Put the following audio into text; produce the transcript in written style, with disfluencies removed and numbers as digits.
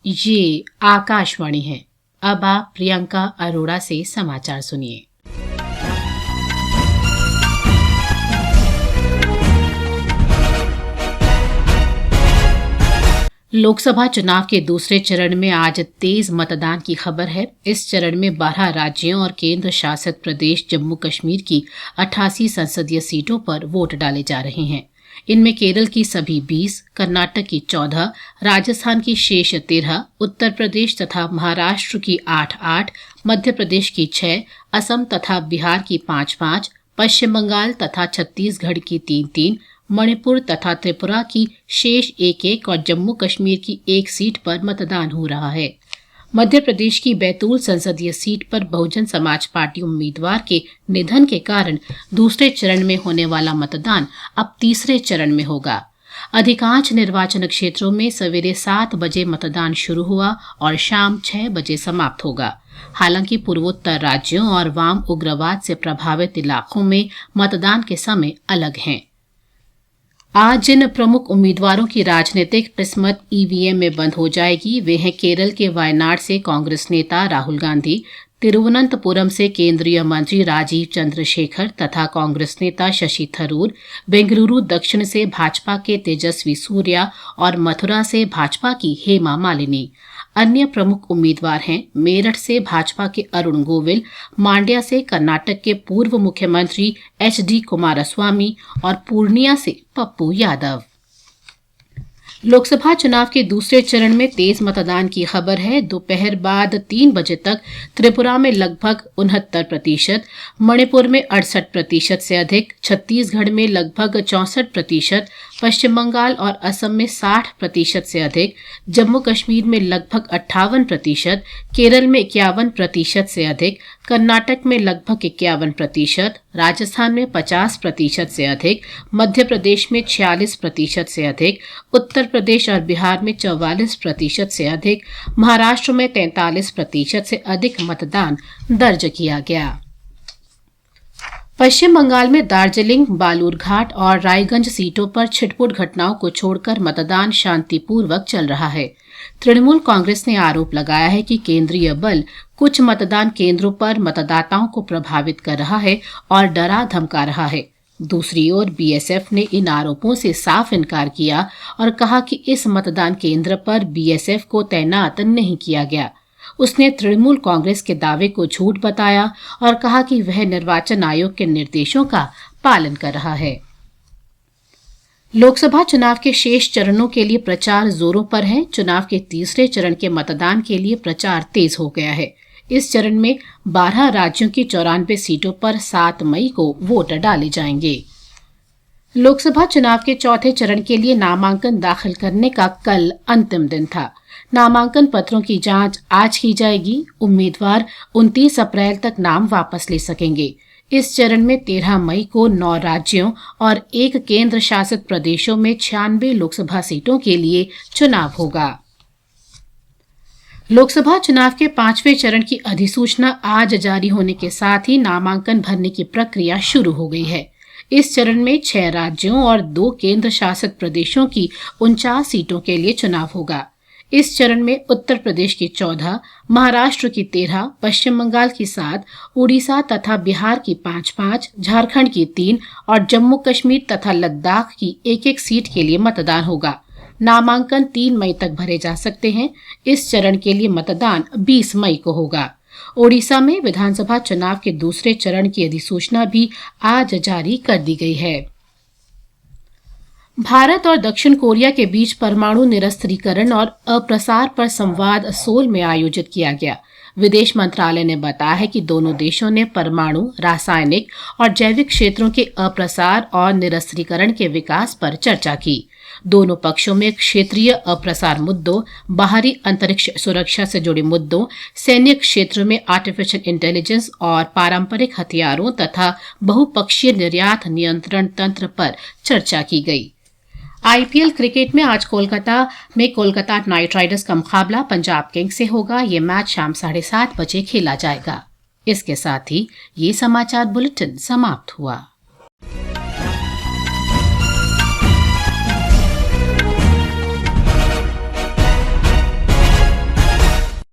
ये आकाशवाणी है। अब आप प्रियंका अरोड़ा से समाचार सुनिए। लोकसभा चुनाव के दूसरे चरण में आज तेज मतदान की खबर है। इस चरण में 12 राज्यों और केंद्र शासित प्रदेश जम्मू कश्मीर की 88 संसदीय सीटों पर वोट डाले जा रहे हैं। इनमें केरल की सभी 20, कर्नाटक की 14, राजस्थान की शेष 13, उत्तर प्रदेश तथा महाराष्ट्र की 8-8, मध्य प्रदेश की 6, असम तथा बिहार की 5-5, पश्चिम बंगाल तथा छत्तीसगढ़ की 3-3, मणिपुर तथा त्रिपुरा की शेष 1-1 और जम्मू कश्मीर की 1 सीट पर मतदान हो रहा है। मध्य प्रदेश की बैतूल संसदीय सीट पर बहुजन समाज पार्टी उम्मीदवार के निधन के कारण दूसरे चरण में होने वाला मतदान अब तीसरे चरण में होगा। अधिकांश निर्वाचन क्षेत्रों में सवेरे 7 बजे मतदान शुरू हुआ और शाम 6 बजे समाप्त होगा। हालांकि पूर्वोत्तर राज्यों और वाम उग्रवाद से प्रभावित इलाकों में मतदान के समय अलग हैं। आज जिन प्रमुख उम्मीदवारों की राजनीतिक किस्मत ईवीएम में बंद हो जाएगी वे हैं केरल के वायनाड से कांग्रेस नेता राहुल गांधी, तिरुवनंतपुरम से केंद्रीय मंत्री राजीव चंद्रशेखर तथा कांग्रेस नेता शशि थरूर, बेंगलुरु दक्षिण से भाजपा के तेजस्वी सूर्या और मथुरा से भाजपा की हेमा मालिनी। अन्य प्रमुख उम्मीदवार हैं मेरठ से भाजपा के अरुण गोविल, मांड्या से कर्नाटक के पूर्व मुख्यमंत्री HD कुमारस्वामी और पूर्णिया से पप्पू यादव। लोकसभा चुनाव के दूसरे चरण में तेज मतदान की खबर है। दोपहर बाद 3 बजे तक त्रिपुरा में लगभग 69%, मणिपुर में 68% से अधिक, छत्तीसगढ़ में लगभग 64%, पश्चिम बंगाल और असम में 60% से अधिक, जम्मू कश्मीर में लगभग 58%, केरल में 51% से अधिक, कर्नाटक में लगभग 51%, राजस्थान में 50% से अधिक, मध्य प्रदेश में 46% से अधिक, उत्तर प्रदेश और बिहार में 44% से अधिक, महाराष्ट्र में 43% से अधिक मतदान दर्ज किया गया। पश्चिम बंगाल में दार्जिलिंग, बालूरघाट और रायगंज सीटों पर छिटपुट घटनाओं को छोड़कर मतदान शांतिपूर्वक चल रहा है। तृणमूल कांग्रेस ने आरोप लगाया है कि केंद्रीय बल कुछ मतदान केंद्रों पर मतदाताओं को प्रभावित कर रहा है और डरा धमका रहा है। दूसरी ओर बीएसएफ ने इन आरोपों से साफ इनकार किया और कहा कि इस मतदान केंद्र पर बीएसएफ को तैनात नहीं किया गया। उसने तृणमूल कांग्रेस के दावे को झूठ बताया और कहा कि वह निर्वाचन आयोग के निर्देशों का पालन कर रहा है। लोकसभा चुनाव के शेष चरणों के लिए प्रचार जोरों पर है। चुनाव के तीसरे चरण के मतदान के लिए प्रचार तेज हो गया है। इस चरण में 12 राज्यों की 94 सीटों पर 7 मई को वोट डाले जाएंगे। लोकसभा चुनाव के चौथे चरण के लिए नामांकन दाखिल करने का कल अंतिम दिन था। नामांकन पत्रों की जांच आज की जाएगी। उम्मीदवार 29 अप्रैल तक नाम वापस ले सकेंगे। इस चरण में 13 मई को 9 राज्यों और 1 केंद्र शासित प्रदेशों में 96 लोकसभा सीटों के लिए चुनाव होगा। लोकसभा चुनाव के 5वें चरण की अधिसूचना आज जारी होने के साथ ही नामांकन भरने की प्रक्रिया शुरू हो गई है। इस चरण में 6 राज्यों और 2 केंद्र शासित प्रदेशों की 49 सीटों के लिए चुनाव होगा। इस चरण में उत्तर प्रदेश की 14, महाराष्ट्र की 13, पश्चिम बंगाल की 7, उड़ीसा तथा बिहार की 5-5, झारखंड की 3 और जम्मू कश्मीर तथा लद्दाख की 1-1 सीट के लिए मतदान होगा। नामांकन 3 मई तक भरे जा सकते हैं। इस चरण के लिए मतदान 20 मई को होगा। ओडिशा में विधानसभा चुनाव के दूसरे चरण की अधिसूचना भी आज जारी कर दी गई है। भारत और दक्षिण कोरिया के बीच परमाणु निरस्त्रीकरण और अप्रसार पर संवाद सोल में आयोजित किया गया। विदेश मंत्रालय ने बताया है कि दोनों देशों ने परमाणु, रासायनिक और जैविक क्षेत्रों के अप्रसार और निरस्त्रीकरण के विकास पर चर्चा की। दोनों पक्षों में क्षेत्रीय अप्रसार मुद्दों, बाहरी अंतरिक्ष सुरक्षा से जुड़े मुद्दों, सैन्य क्षेत्र में आर्टिफिशियल इंटेलिजेंस और पारंपरिक हथियारों तथा बहुपक्षीय निर्यात नियंत्रण तंत्र पर चर्चा की गई। आईपीएल क्रिकेट में आज कोलकाता में कोलकाता नाइट राइडर्स का मुकाबला पंजाब किंग्स से होगा। ये मैच शाम 7:30 बजे खेला जाएगा। इसके साथ ही ये समाचार बुलेटिन समाप्त हुआ।